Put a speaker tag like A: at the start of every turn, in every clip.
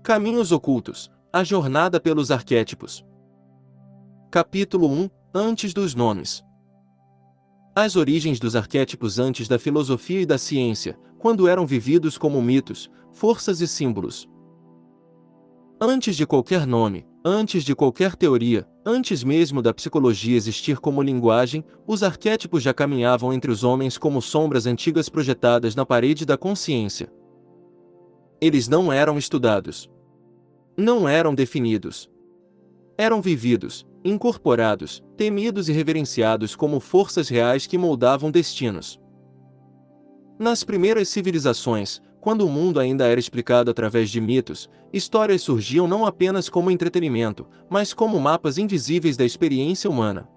A: Caminhos ocultos. A jornada pelos arquétipos. Capítulo 1. Antes dos nomes. As origens dos arquétipos antes da filosofia e da ciência, quando eram vividos como mitos, forças e símbolos. Antes de qualquer nome, antes de qualquer teoria, antes mesmo da psicologia existir como linguagem, os arquétipos já caminhavam entre os homens como sombras antigas projetadas na parede da consciência. Eles não eram estudados. Não eram definidos. Eram vividos, incorporados, temidos e reverenciados como forças reais que moldavam destinos. Nas primeiras civilizações, quando o mundo ainda era explicado através de mitos, histórias surgiam não apenas como entretenimento, mas como mapas invisíveis da experiência humana.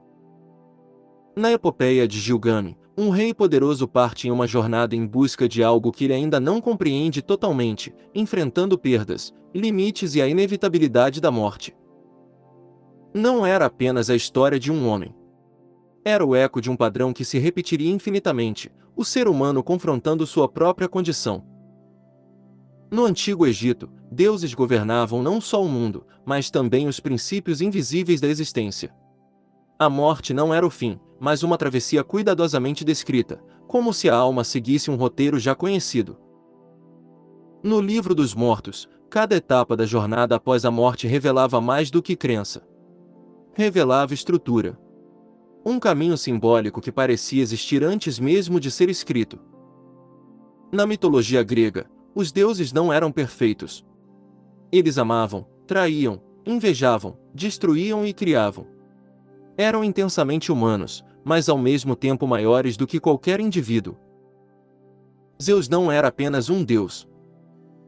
A: Na epopeia de Gilgamesh, um rei poderoso parte em uma jornada em busca de algo que ele ainda não compreende totalmente, enfrentando perdas, limites e a inevitabilidade da morte. Não era apenas a história de um homem. Era o eco de um padrão que se repetiria infinitamente, o ser humano confrontando sua própria condição. No Antigo Egito, deuses governavam não só o mundo, mas também os princípios invisíveis da existência. A morte não era o fim, mas uma travessia cuidadosamente descrita, como se a alma seguisse um roteiro já conhecido. No Livro dos Mortos, cada etapa da jornada após a morte revelava mais do que crença. Revelava estrutura. Um caminho simbólico que parecia existir antes mesmo de ser escrito. Na mitologia grega, os deuses não eram perfeitos. Eles amavam, traíam, invejavam, destruíam e criavam. Eram intensamente humanos, mas ao mesmo tempo maiores do que qualquer indivíduo. Zeus não era apenas um deus.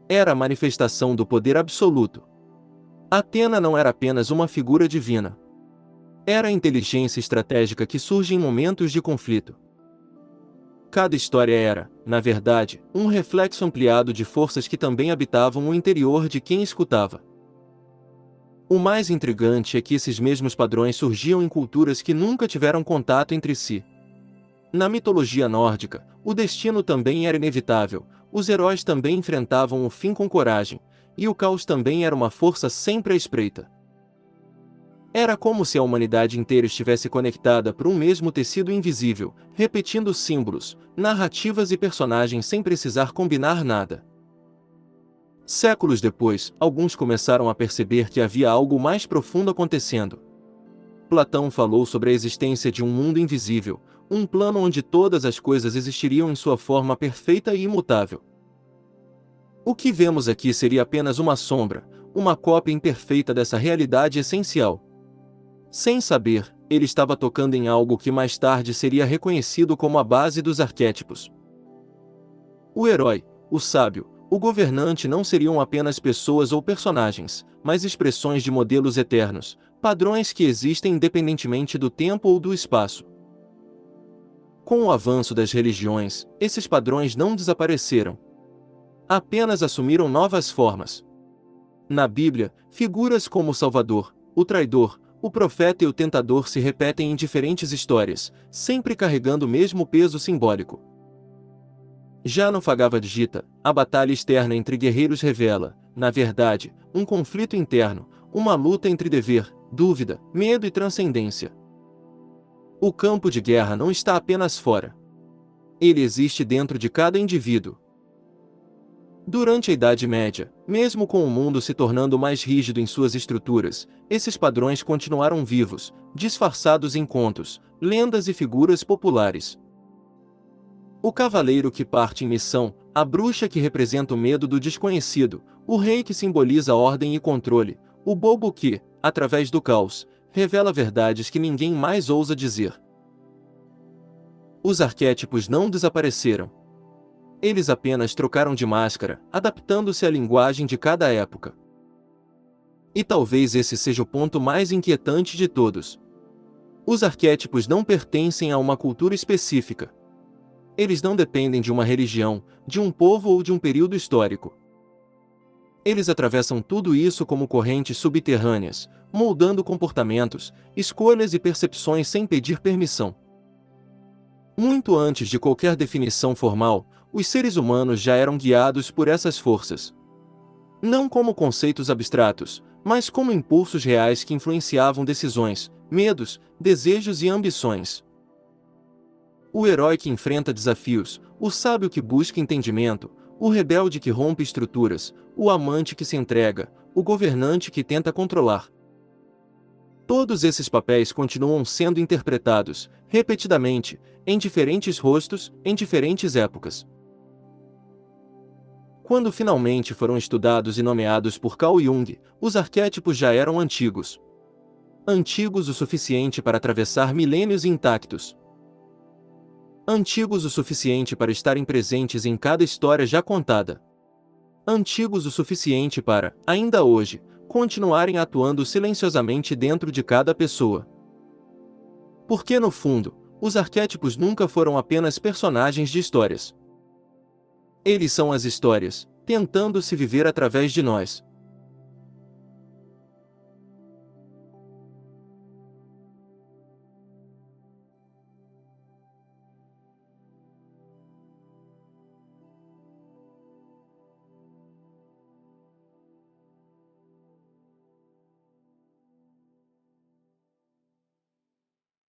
A: Era a manifestação do poder absoluto. Atena não era apenas uma figura divina. Era a inteligência estratégica que surge em momentos de conflito. Cada história era, na verdade, um reflexo ampliado de forças que também habitavam o interior de quem escutava. O mais intrigante é que esses mesmos padrões surgiam em culturas que nunca tiveram contato entre si. Na mitologia nórdica, o destino também era inevitável, os heróis também enfrentavam o fim com coragem, e o caos também era uma força sempre à espreita. Era como se a humanidade inteira estivesse conectada por um mesmo tecido invisível, repetindo símbolos, narrativas e personagens sem precisar combinar nada. Séculos depois, alguns começaram a perceber que havia algo mais profundo acontecendo. Platão falou sobre a existência de um mundo invisível, um plano onde todas as coisas existiriam em sua forma perfeita e imutável. O que vemos aqui seria apenas uma sombra, uma cópia imperfeita dessa realidade essencial. Sem saber, ele estava tocando em algo que mais tarde seria reconhecido como a base dos arquétipos. O herói, o sábio, o governante não seriam apenas pessoas ou personagens, mas expressões de modelos eternos, padrões que existem independentemente do tempo ou do espaço. Com o avanço das religiões, esses padrões não desapareceram. Apenas assumiram novas formas. Na Bíblia, figuras como o Salvador, o traidor, o profeta e o tentador se repetem em diferentes histórias, sempre carregando o mesmo peso simbólico. Já no Bhagavad Gita, a batalha externa entre guerreiros revela, na verdade, um conflito interno, uma luta entre dever, dúvida, medo e transcendência. O campo de guerra não está apenas fora. Ele existe dentro de cada indivíduo. Durante a Idade Média, mesmo com o mundo se tornando mais rígido em suas estruturas, esses padrões continuaram vivos, disfarçados em contos, lendas e figuras populares. O cavaleiro que parte em missão, a bruxa que representa o medo do desconhecido, o rei que simboliza ordem e controle, o bobo que, através do caos, revela verdades que ninguém mais ousa dizer. Os arquétipos não desapareceram. Eles apenas trocaram de máscara, adaptando-se à linguagem de cada época. E talvez esse seja o ponto mais inquietante de todos. Os arquétipos não pertencem a uma cultura específica. Eles não dependem de uma religião, de um povo ou de um período histórico. Eles atravessam tudo isso como correntes subterrâneas, moldando comportamentos, escolhas e percepções sem pedir permissão. Muito antes de qualquer definição formal, os seres humanos já eram guiados por essas forças. não como conceitos abstratos, mas como impulsos reais que influenciavam decisões, medos, desejos e ambições. O herói que enfrenta desafios, o sábio que busca entendimento, o rebelde que rompe estruturas, o amante que se entrega, o governante que tenta controlar. Todos esses papéis continuam sendo interpretados, repetidamente, em diferentes rostos, em diferentes épocas. Quando finalmente foram estudados e nomeados por Carl Jung, os arquétipos já eram antigos. Antigos o suficiente para atravessar milênios intactos. Antigos o suficiente para estarem presentes em cada história já contada. Antigos o suficiente para, ainda hoje, continuarem atuando silenciosamente dentro de cada pessoa. Porque no fundo, os arquétipos nunca foram apenas personagens de histórias. Eles são as histórias, tentando se viver através de nós.